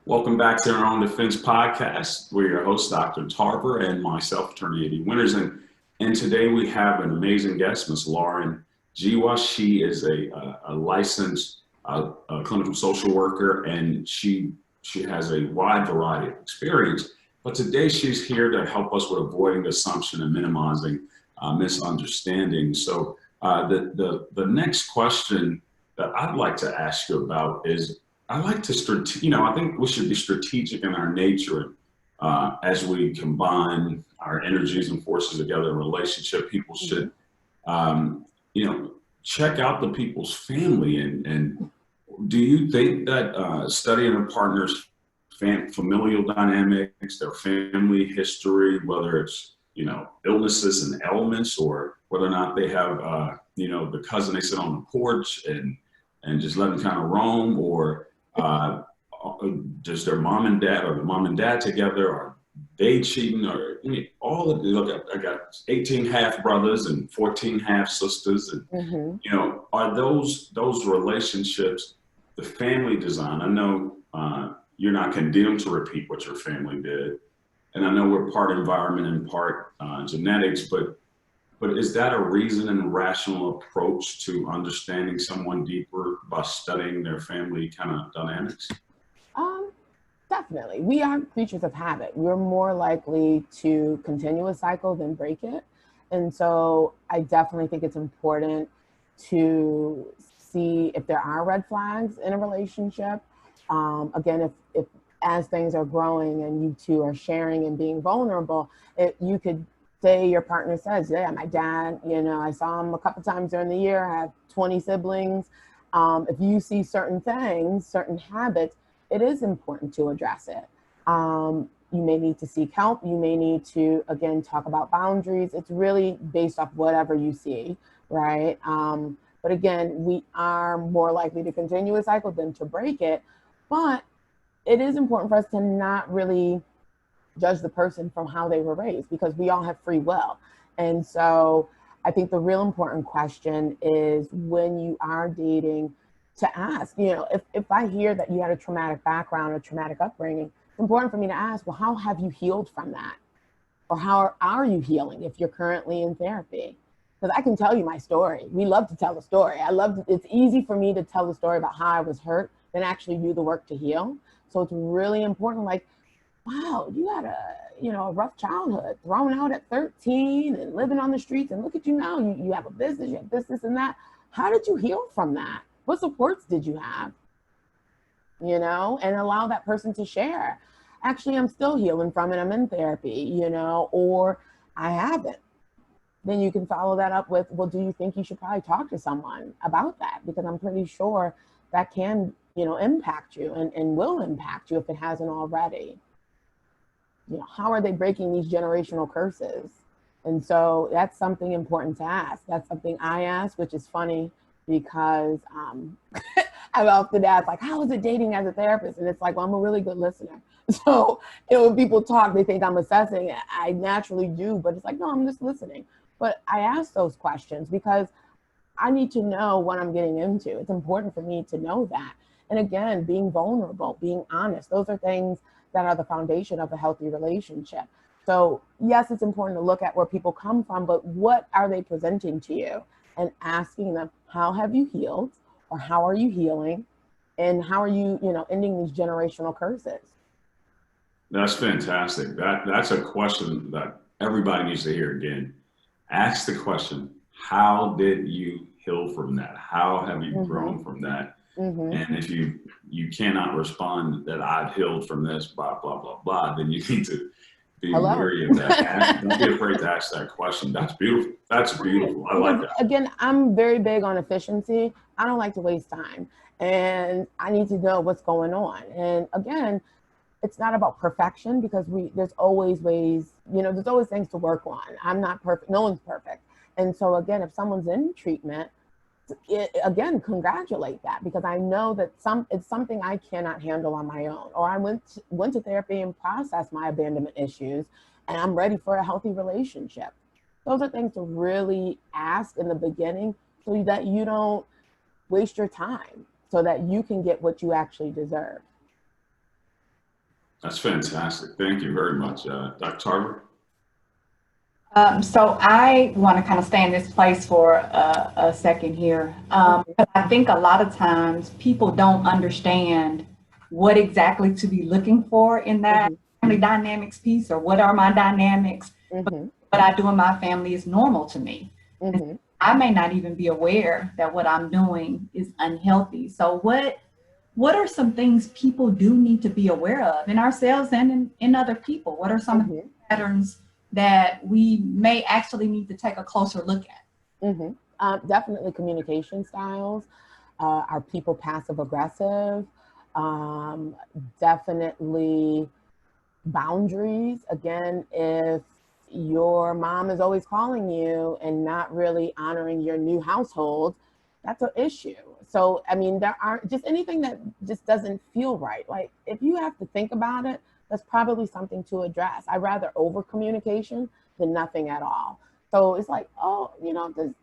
Welcome back to our Own Defense podcast. We're your host, Dr. Tarver, and myself, Attorney Eddie Winters. And today we have an amazing guest, Ms. Lauren Giwa. She is a licensed clinical social worker, and she has a wide variety of experience. But today she's here to help us with avoiding assumption and minimizing misunderstandings. So the next question that I'd like to ask you about is, I like to, I think we should be strategic in our nature as we combine our energies and forces together in a relationship. People should, check out the people's family. And do you think that studying a partner's familial dynamics, their family history, whether it's, illnesses and ailments, or whether or not they have, the cousin they sit on the porch and just let them kind of roam, or does their mom and dad, or the mom and dad together, are they cheating, or all of the, look, I got 18 half brothers and 14 half sisters, and are those relationships, the family design? I know you're not condemned to repeat what your family did, and I know we're part environment and part genetics, but is that a reason and rational approach to understanding someone deeper by studying their family kind of dynamics? Definitely. We are creatures of habit. We're more likely to continue a cycle than break it. And so I definitely think it's important to see if there are red flags in a relationship. Again, if as things are growing and you two are sharing and being vulnerable, you could say your partner says, yeah, my dad, I saw him a couple times during the year, I have 20 siblings. If you see certain things, certain habits, it is important to address it. You may need to seek help. You may need to, again, talk about boundaries. It's really based off whatever you see, right? But again, we are more likely to continue a cycle than to break it. But it is important for us to not really judge the person from how they were raised, because we all have free will. And so I think the real important question is, when you are dating, to ask, if I hear that you had a traumatic background, a traumatic upbringing, it's important for me to ask, well, how have you healed from that? Or how are you healing if you're currently in therapy? Because I can tell you my story. We love to tell the story. It's easy for me to tell the story about how I was hurt than actually do the work to heal. So it's really important, like, wow, you had a rough childhood, thrown out at 13 and living on the streets, and look at you now, you have a business, you have this and that. How did you heal from that? What supports did you have? And allow that person to share. Actually, I'm still healing from it. I'm in therapy, or I haven't. Then you can follow that up with, well, do you think you should probably talk to someone about that? Because I'm pretty sure that can, impact you and will impact you if it hasn't already. How are they breaking these generational curses? And so that's something important to ask. That's something I ask, which is funny, because I've often asked, like, how is it dating as a therapist? And it's like, well, I'm a really good listener. So, when people talk, they think I'm assessing. I naturally do, but it's like, no, I'm just listening. But I ask those questions because I need to know what I'm getting into. It's important for me to know that. And again, being vulnerable, being honest, those are things that are the foundation of a healthy relationship. So yes, it's important to look at where people come from, but what are they presenting to you? And asking them, how have you healed, or how are you healing, and how are you, ending these generational curses? That's fantastic. That's a question that everybody needs to hear again. Ask the question, how did you heal from that? How have you grown from that? And if you cannot respond that I've healed from this, blah, blah, blah, blah, then you need to be wary of that. Don't be afraid to ask that question. That's beautiful. That's beautiful. I like that. Again, I'm very big on efficiency. I don't like to waste time, and I need to know what's going on. And again, it's not about perfection, because there's always ways, there's always things to work on. I'm not perfect. No one's perfect. And so again, if someone's in treatment, again, congratulate that, because I know that it's something I cannot handle on my own, or I went to therapy and processed my abandonment issues, and I'm ready for a healthy relationship. Those are things to really ask in the beginning, so that you don't waste your time, so that you can get what you actually deserve. That's fantastic. Thank you very much, Dr. Tarver. So I want to kind of stay in this place for a second here. But I think a lot of times people don't understand what exactly to be looking for in that family dynamics piece, or what are my dynamics. What I do in my family is normal to me. I may not even be aware that what I'm doing is unhealthy. So what are some things people do need to be aware of in ourselves and in other people? What are some patterns that we may actually need to take a closer look at? Definitely communication styles. Are people passive aggressive? Definitely boundaries. Again, if your mom is always calling you and not really honoring your new household, that's an issue. So, I mean, there are just anything that just doesn't feel right. Like, if you have to think about it, that's probably something to address. I'd rather over communication than nothing at all. So it's like, oh, you know, does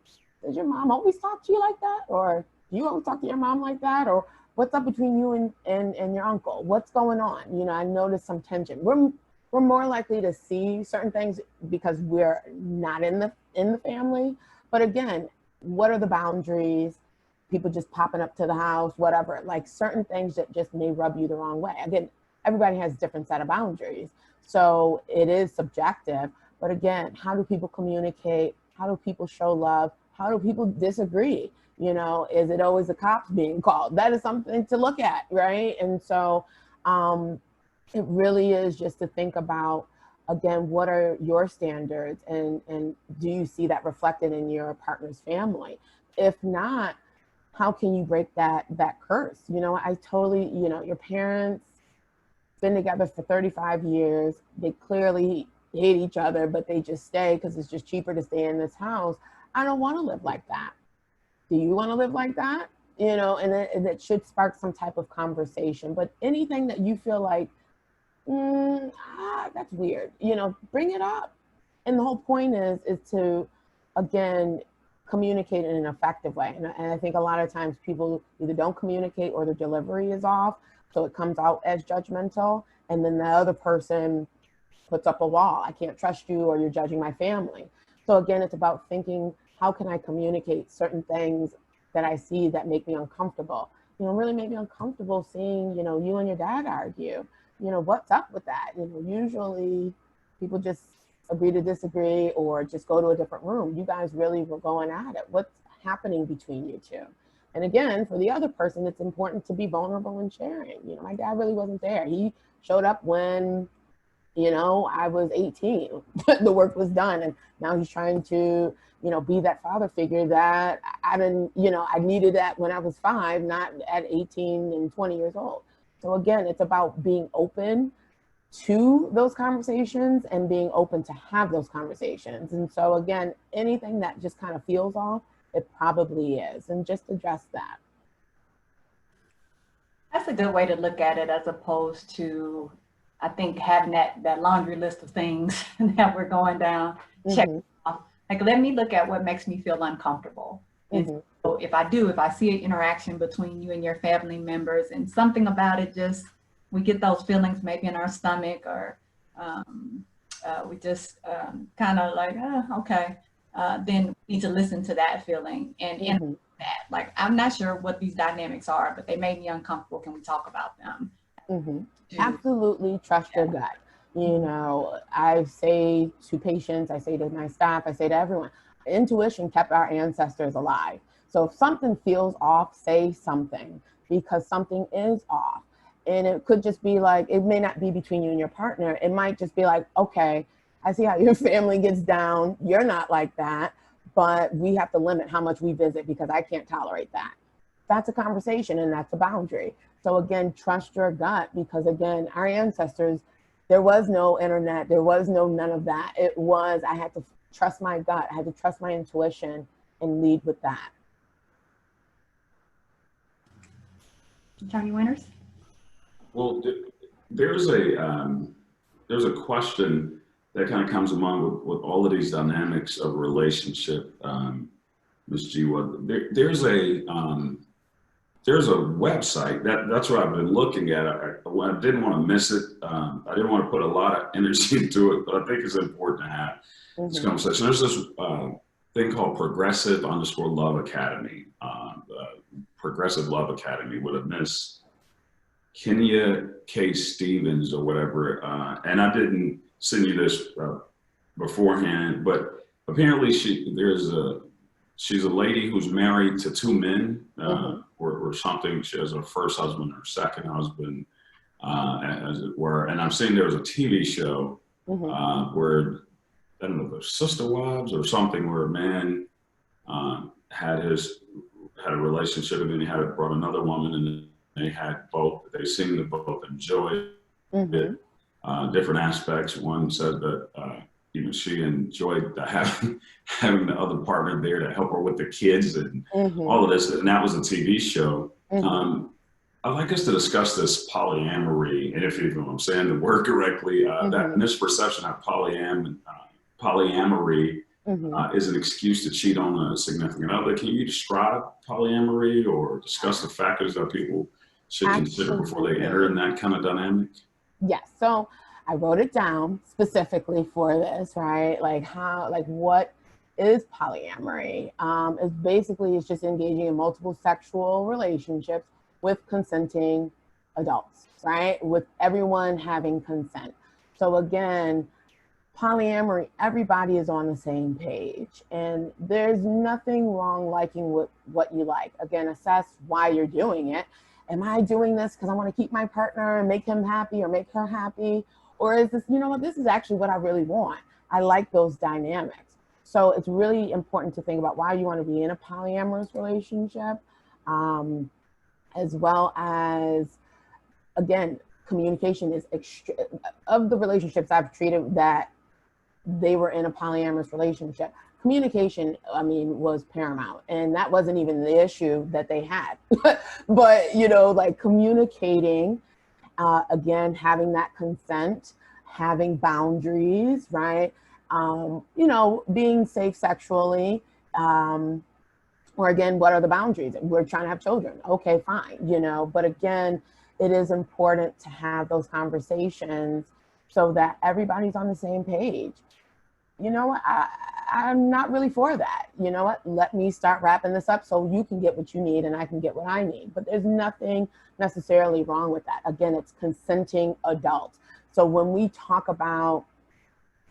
your mom always talk to you like that? Or do you always talk to your mom like that? Or what's up between you and your uncle? What's going on? You know, I noticed some tension. We're more likely to see certain things because we're not in the family. But again, what are the boundaries? People just popping up to the house, whatever, like certain things that just may rub you the wrong way. Again, everybody has a different set of boundaries. So it is subjective. But again, how do people communicate? How do people show love? How do people disagree? You know, is it always the cops being called? That is something to look at, right? And so it really is just to think about, again, what are your standards, and do you see that reflected in your partner's family? If not, how can you break that curse? You know, I totally, you know, your parents been together for 35 years. They clearly hate each other, but they just stay because it's just cheaper to stay in this house. I don't want to live like that. Do you want to live like that? You know, and it should spark some type of conversation. But anything that you feel like, that's weird, you know, bring it up. And the whole point is to, again, communicate in an effective way. And I think a lot of times people either don't communicate or their delivery is off. So it comes out as judgmental. And then the other person puts up a wall. I can't trust you, or you're judging my family. So again, it's about thinking, how can I communicate certain things that I see that make me uncomfortable? You know, really make me uncomfortable seeing, you know, you and your dad argue. You know, what's up with that? You know, usually people just agree to disagree or just go to a different room. You guys really were going at it. What's happening between you two? And again, for the other person, it's important to be vulnerable and sharing. You know, my dad really wasn't there. He showed up when, you know, I was 18. The work was done. And now he's trying to, you know, be that father figure that I didn't, you know, I needed that when I was 5, not at 18 and 20 years old. So again, it's about being open to those conversations and being open to have those conversations. And so again, anything that just kind of feels off, it probably is, and just address that. That's a good way to look at it, as opposed to, I think, having that laundry list of things that we're going down, check off. Like, let me look at what makes me feel uncomfortable. And so if I see an interaction between you and your family members and something about it, just, we get those feelings maybe in our stomach, or we just kind of like, okay, then we need to listen to that feeling and that. Like, I'm not sure what these dynamics are, but they made me uncomfortable. Can we talk about them? Absolutely trust your gut. You know, I say to patients, I say to my staff, I say to everyone, intuition kept our ancestors alive. So if something feels off, say something, because something is off. And it could just be like, it may not be between you and your partner. It might just be like, okay, I see how your family gets down. You're not like that, but we have to limit how much we visit because I can't tolerate that. That's a conversation, and that's a boundary. So again, trust your gut, because again, our ancestors, there was no internet. There was no none of that. It was, I had to trust my gut. I had to trust my intuition and lead with that. Johnny Winters? Well, there's a question that kind of comes along with all of these dynamics of relationship, Ms. Giwa. There's a there's a website that's what I've been looking at. I didn't want to miss it. I didn't want to put a lot of energy into it, but I think it's important to have this conversation. There's this thing called Progressive_Love Academy, Progressive Love Academy with a Miss Kenya K. Stevens or whatever. And I didn't send you this beforehand, but apparently she's a lady who's married to 2 men or something. She has her first husband, her second husband, as it were. And I'm saying there was a TV show where, I don't know if it was Sister Wives or something, where a man had a relationship and then he brought another woman, and they seemed to both enjoy it, different aspects. One said that she enjoyed having the other partner there to help her with the kids and all of this, and that was a TV show. I'd like us to discuss this polyamory, and if you know what I'm saying the word correctly, that misperception of polyamory is an excuse to cheat on a significant other. Can you describe polyamory or discuss the factors that people should consider before they enter in that kind of dynamic? Yes. So I wrote it down specifically for this, right? What is polyamory? It's just engaging in multiple sexual relationships with consenting adults, right? With everyone having consent. So again, polyamory, everybody is on the same page, and there's nothing wrong liking what you like. Again, assess why you're doing it. Am I doing this because I want to keep my partner and make him happy or make her happy? Or is this, this is actually what I really want. I like those dynamics. So it's really important to think about why you want to be in a polyamorous relationship, as well as, again, communication is of the relationships I've treated that they were in a polyamorous relationship. Communication, was paramount, and that wasn't even the issue that they had. But, communicating, again, having that consent, having boundaries, right? Being safe sexually, or again, what are the boundaries? We're trying to have children. Okay, fine, but again, it is important to have those conversations so that everybody's on the same page. I'm not really for that. You know what? Let me start wrapping this up so you can get what you need and I can get what I need. But there's nothing necessarily wrong with that. Again, it's consenting adults. So when we talk about,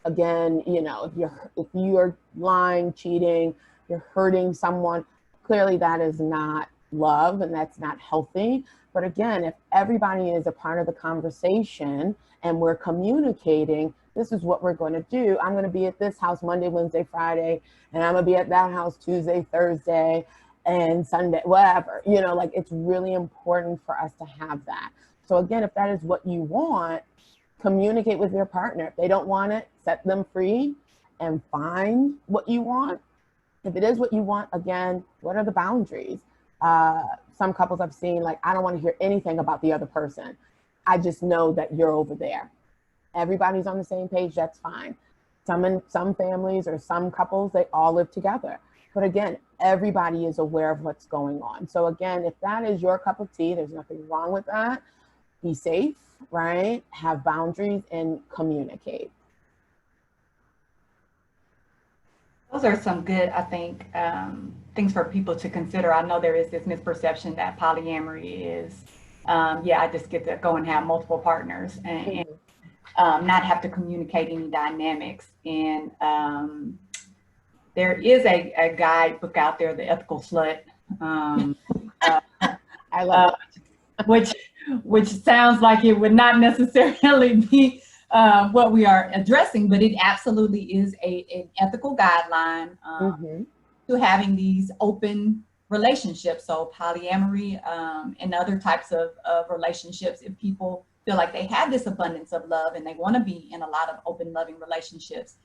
again, if you're lying, cheating, you're hurting someone, clearly that is not love and that's not healthy. But again, if everybody is a part of the conversation and we're communicating, this is what we're going to do. I'm going to be at this house Monday, Wednesday, Friday, and I'm going to be at that house Tuesday, Thursday, and Sunday, whatever. It's really important for us to have that. So again, if that is what you want, communicate with your partner. If they don't want it, set them free and find what you want. If it is what you want, again, what are the boundaries? Some couples I've seen, I don't want to hear anything about the other person. I just know that you're over there. Everybody's on the same page, that's fine. Some families or some couples, they all live together. But again, everybody is aware of what's going on. So again, if that is your cup of tea, there's nothing wrong with that. Be safe, right? Have boundaries and communicate. Those are some good, I think, things for people to consider. I know there is this misperception that polyamory is, I just get to go and have multiple partners and not have to communicate any dynamics. And there is a guidebook out there, The Ethical Slut. I love it. Which sounds like it would not necessarily be what we are addressing, but it absolutely is an ethical guideline to having these open relationships. So polyamory and other types of relationships, if people feel like they have this abundance of love and they want to be in a lot of open, loving relationships,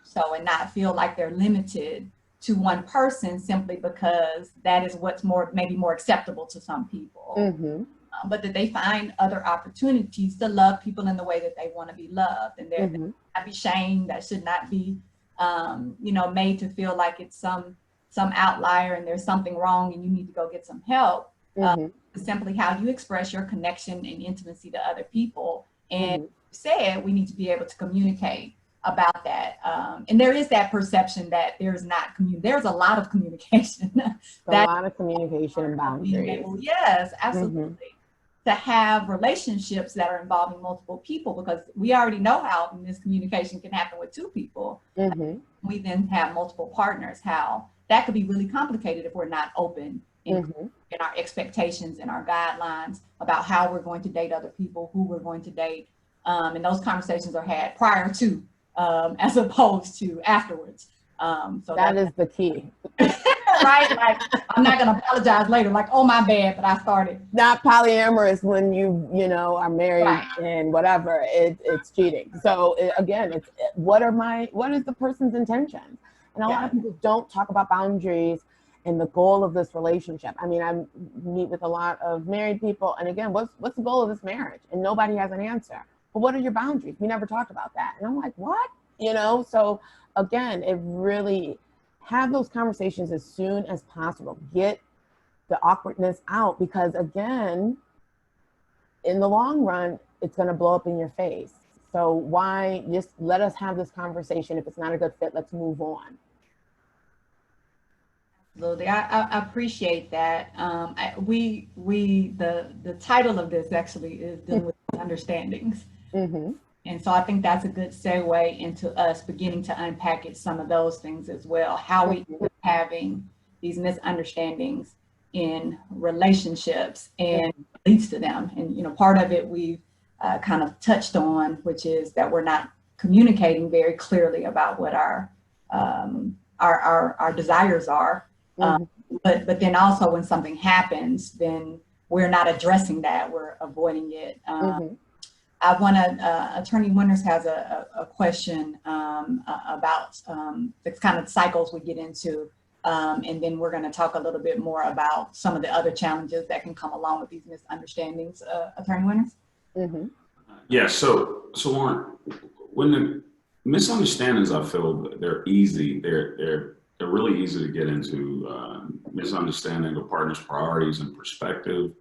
so and not feel like they're limited to one person simply because that is what's maybe more acceptable to some people. But that they find other opportunities to love people in the way that they want to be loved, and there should not be shame. That should not be, made to feel like it's some outlier and there's something wrong and you need to go get some help. simply how you express your connection and intimacy to other people. And said we need to be able to communicate about that. And there is that perception that there's a lot of communication. A lot of communication and boundaries. Yes, absolutely. To have relationships that are involving multiple people, because we already know how miscommunication can happen with two people. We then have multiple partners, how that could be really complicated if we're not open in our expectations and our guidelines about how we're going to date other people, who we're going to date. And those conversations are had prior to, as opposed to afterwards. So that is the key. Right? Like, I'm not going to apologize later, like, oh, my bad, but I started. Not polyamorous when you are married and whatever, it's cheating. So again, it's what is the person's intention? And a lot of people don't talk about boundaries and the goal of this relationship. I mean, I meet with a lot of married people, and again, what's the goal of this marriage? And nobody has an answer. But what are your boundaries? We never talked about that. And I'm like, what? So again, it really, have those conversations as soon as possible. Get the awkwardness out, because again, in the long run, it's going to blow up in your face. So why just let us have this conversation? If it's not a good fit, let's move on. Absolutely, I appreciate that. The title of this actually is dealing with understandings. And so I think that's a good segue into us beginning to unpack some of those things as well. How we having these misunderstandings in relationships and leads to them. And part of it we've kind of touched on, which is that we're not communicating very clearly about what our desires are. But then also when something happens, then we're not addressing that. We're avoiding it. I want to, Attorney Winters has a question about the kind of cycles we get into. And then we're going to talk a little bit more about some of the other challenges that can come along with these misunderstandings. Attorney Winters? Yeah, so Lauren, when the misunderstandings, I feel they're easy. They're really easy to get into, misunderstanding a partner's priorities and perspective.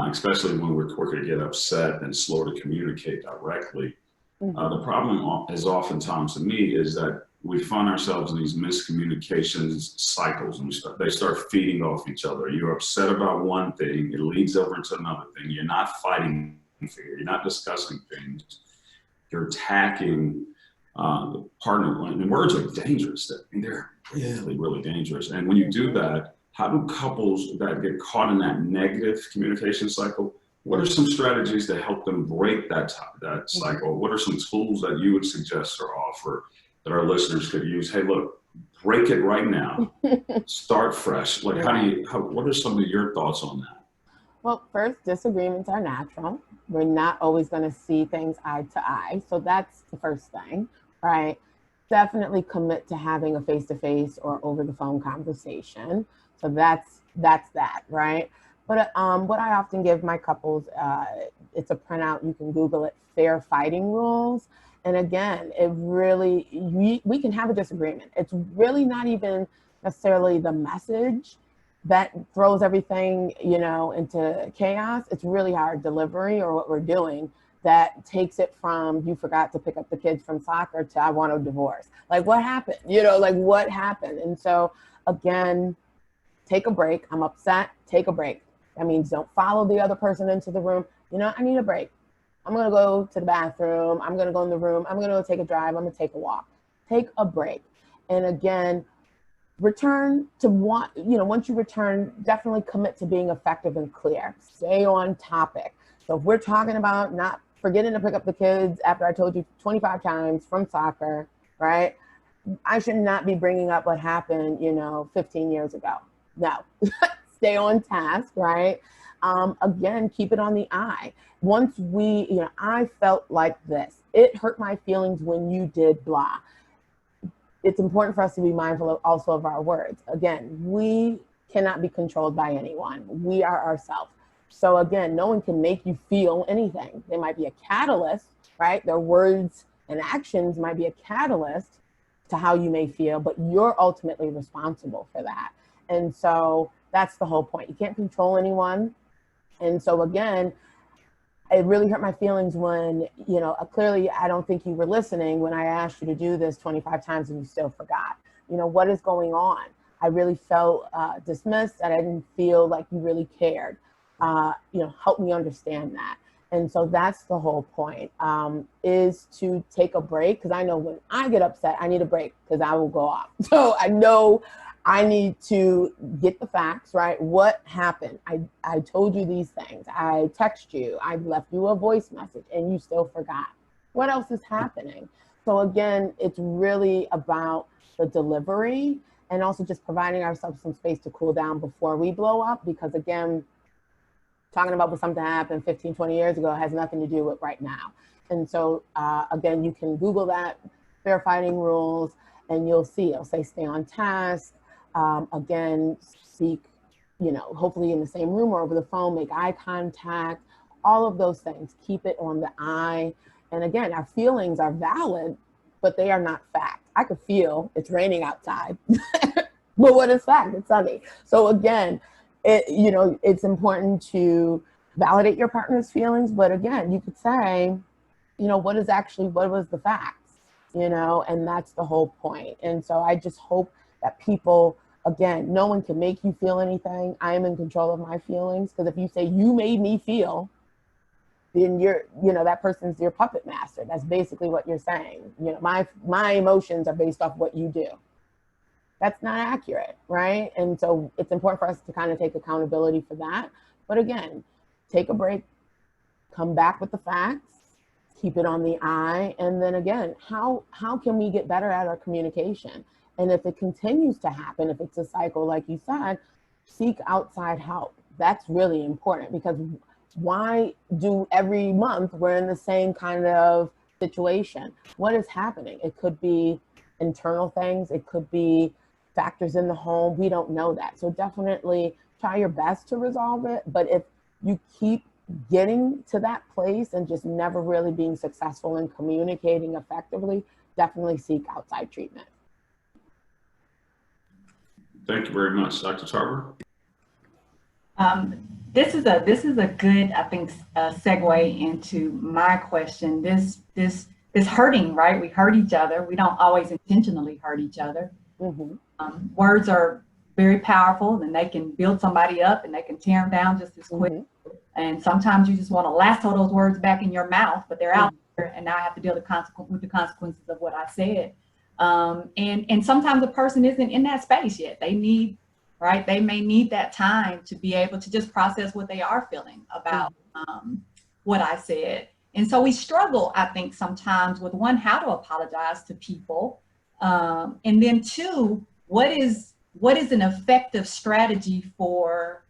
Especially when we're quicker to get upset and slow to communicate directly. The problem is oftentimes to me is that we find ourselves in these miscommunications cycles, and they start feeding off each other. You're upset about one thing, it leads over into another thing. You're not fighting fair, you're not discussing things, you're attacking the partner. And words are dangerous. They're really, really dangerous. And when you do that, how do couples that get caught in that negative communication cycle, what are some strategies to help them break that cycle? What are some tools that you would suggest or offer that our listeners could use? Hey, look, break it right now. Start fresh. Like, what are some of your thoughts on that? Well, first, disagreements are natural. We're not always going to see things eye to eye. So that's the first thing, right? Definitely commit to having a face-to-face or over-the-phone conversation. So that's that, right? But what I often give my couples, it's a printout, you can Google it, fair fighting rules. And again, it really, we can have a disagreement. It's really not even necessarily the message that throws everything, into chaos. It's really our delivery or what we're doing that takes it from, you forgot to pick up the kids from soccer, to I want a divorce. Like, what happened? What happened? And so again, take a break. I'm upset, take a break. That means don't follow the other person into the room. I need a break. I'm going to go to the bathroom. I'm going to go in the room. I'm going to go take a drive. I'm going to take a walk. Take a break. And again, return to once you return, definitely commit to being effective and clear. Stay on topic. So if we're talking about not forgetting to pick up the kids after I told you 25 times from soccer, right? I should not be bringing up what happened, 15 years ago. No, stay on task, right? Again, keep it on the eye. Once I felt like this, it hurt my feelings when you did blah. It's important for us to be mindful also of our words. Again, we cannot be controlled by anyone. We are ourselves. So again, no one can make you feel anything. They might be a catalyst, right? Their words and actions might be a catalyst to how you may feel, but you're ultimately responsible for that. And so That's the whole point. You can't control anyone. And so again, it really hurt my feelings when, you know, clearly I don't think you were listening when I asked you to do this 25 times and you still forgot. You know, what is going on? I really felt dismissed, and I didn't feel like you really cared. You know, help me understand that. And so that's the whole point, is to take a break. Because I know when I get upset, I need a break because I will go off. So I know I need to get the facts, right? What happened? I told you these things. I text you. I left you a voice message and you still forgot. What else is happening? So again, it's really about the delivery and also just providing ourselves some space to cool down before we blow up. Because again, talking about what something happened 15, 20 years ago has nothing to do with right now. And so again, you can Google that, fair fighting rules, and you'll see, it'll say stay on task. Again, speak, you know, hopefully in the same room or over the phone, make eye contact, all of those things, keep it on the eye. And again, our feelings are valid, but they are not fact. I could feel it's raining outside, but what is fact? It's sunny. So again, you know, it's important to validate your partner's feelings, but again, you could say, you know, what was the facts, you know, and that's the whole point. And so I just hope that people, again, no one can make you feel anything. I am in control of my feelings, because if you say you made me feel, then you're, you know, that person's your puppet master. That's basically what you're saying. You know, my emotions are based off what you do. That's not accurate, right? And so it's important for us to kind of take accountability for that. But again, take a break, come back with the facts, keep it on the eye, and then again, how can we get better at our communication? And if it continues to happen, if it's a cycle, like you said, seek outside help. That's really important, because why do every month we're in the same kind of situation? What is happening? It could be internal things. It could be factors in the home. We don't know that. So definitely try your best to resolve it. But if you keep getting to that place and just never really being successful in communicating effectively, definitely seek outside treatment. Thank you very much, Dr. Tarver. This is a good, I think, segue into my question. This hurting, right? We hurt each other. We don't always intentionally hurt each other. Mm-hmm. Words are very powerful, and they can build somebody up and they can tear them down just as quick. Mm-hmm. And sometimes you just want to lasso those words back in your mouth, but they're out there, and now I have to deal with the consequences of what I said. And sometimes the person isn't in that space yet. They may need that time to be able to just process what they are feeling about what I said. And so we struggle, I think, sometimes with, one, how to apologize to people. And then two, what is an effective strategy for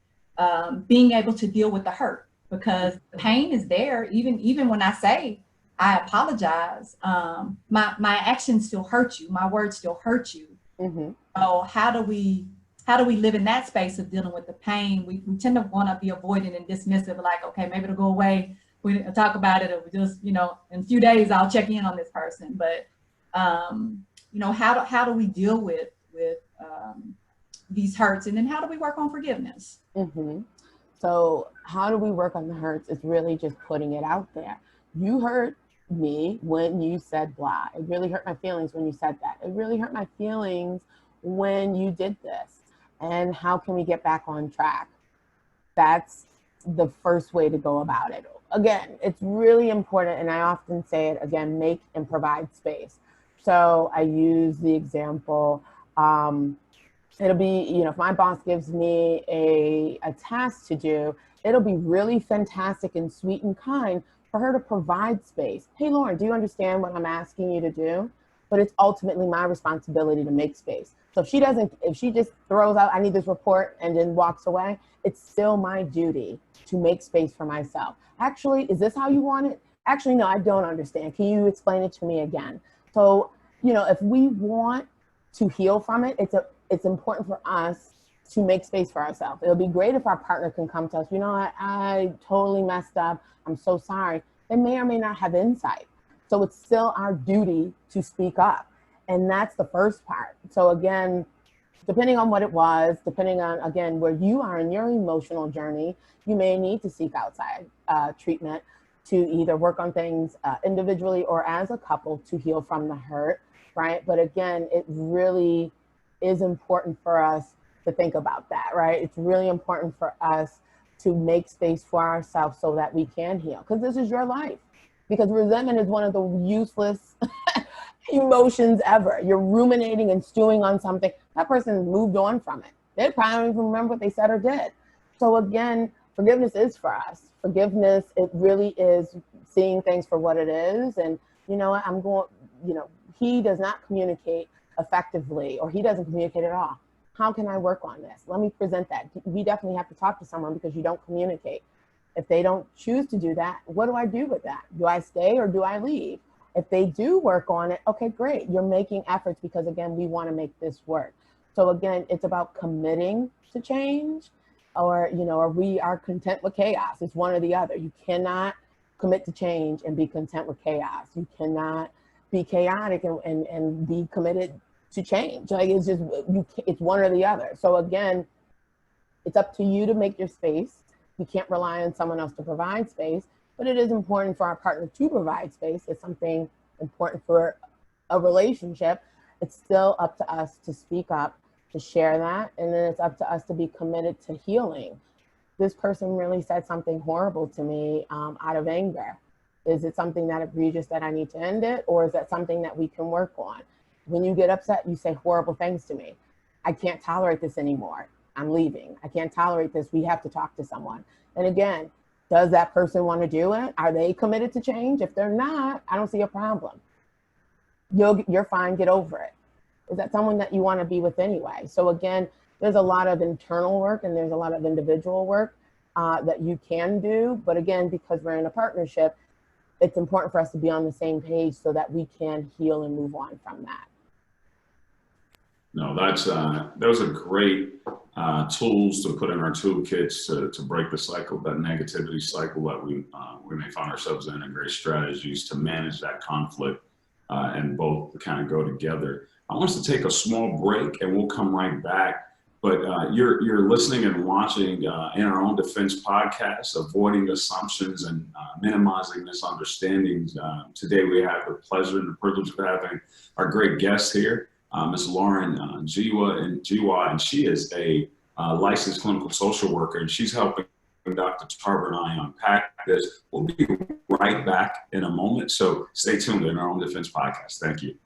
being able to deal with the hurt? Because the pain is there, even when I say I apologize, my actions still hurt you, my words still hurt you. Mm-hmm. So how do we live in that space of dealing with the pain? We tend to want to be avoidant and dismissive, like, okay, maybe it'll go away. We didn't talk about it, or we just, you know, in a few days I'll check in on this person. But you know, how do we deal with these hurts, and then how do we work on forgiveness? Mm-hmm. So how do we work on the hurts? It's really just putting it out there. You hurt me when you said blah. It really hurt my feelings when you said that. It really hurt my feelings when you did this. And how can we get back on track? That's the first way to go about it. Again, it's really important, and I often say it again, make and provide space. So I use the example, it'll be, you know, if my boss gives me a task to do, it'll be really fantastic and sweet and kind for her to provide space. Hey, Lauren, do you understand what I'm asking you to do? But it's ultimately my responsibility to make space. So if she just throws out, I need this report, and then walks away, it's still my duty to make space for myself. Actually, is this how you want it? Actually, no, I don't understand. Can you explain it to me again? So, you know, if we want to heal from it, it's important for us to make space for ourselves. It'll be great if our partner can come to us, you know, I totally messed up. I'm so sorry. They may or may not have insight. So it's still our duty to speak up. And that's the first part. So again, depending on what it was, depending on, again, where you are in your emotional journey, you may need to seek outside treatment to either work on things individually or as a couple to heal from the hurt, right? But again, it really is important for us to think about that, right? It's really important for us to make space for ourselves so that we can heal, because this is your life. Because resentment is one of the useless emotions ever. You're ruminating and stewing on something. That person has moved on from it. They probably don't even remember what they said or did. So again, forgiveness is for us. Forgiveness, it really is seeing things for what it is. And you know what, he does not communicate effectively, or he doesn't communicate at all. How can I work on this? Let me present that. We definitely have to talk to someone because you don't communicate. If they don't choose to do that, what do I do with that? Do I stay or do I leave? If they do work on it, okay, great. You're making efforts because, again, we want to make this work. So again, it's about committing to change, or we are content with chaos. It's one or the other. You cannot commit to change and be content with chaos. You cannot be chaotic and be committed to change. Like, it's just, it's one or the other. So again, it's up to you to make your space. You can't rely on someone else to provide space, but it is important for our partner to provide space. It's something important for a relationship. It's still up to us to speak up, to share that, and then it's up to us to be committed to healing. This person really said something horrible to me out of anger. Is it something that egregious that I need to end it, or is that something that we can work on? When you get upset, you say horrible things to me. I can't tolerate this anymore. I'm leaving. I can't tolerate this. We have to talk to someone. And again, does that person want to do it? Are they committed to change? If they're not, I don't see a problem. You're fine. Get over it. Is that someone that you want to be with anyway? So again, there's a lot of internal work and there's a lot of individual work that you can do. But again, because we're in a partnership, it's important for us to be on the same page so that we can heal and move on from that. No, those are great tools to put in our toolkits to break the cycle, that negativity cycle that we may find ourselves in, and great strategies to manage that conflict and both kind of go together. I want us to take a small break and we'll come right back. But you're listening and watching In Our Own Defense podcast, Avoiding Assumptions and Minimizing Misunderstandings. Today we have the pleasure and the privilege of having our great guest here, Ms. Lauren Giwa, and she is a licensed clinical social worker, and she's helping Dr. Tarver and I unpack this. We'll be right back in a moment, so stay tuned in Our Own Defense podcast. Thank you.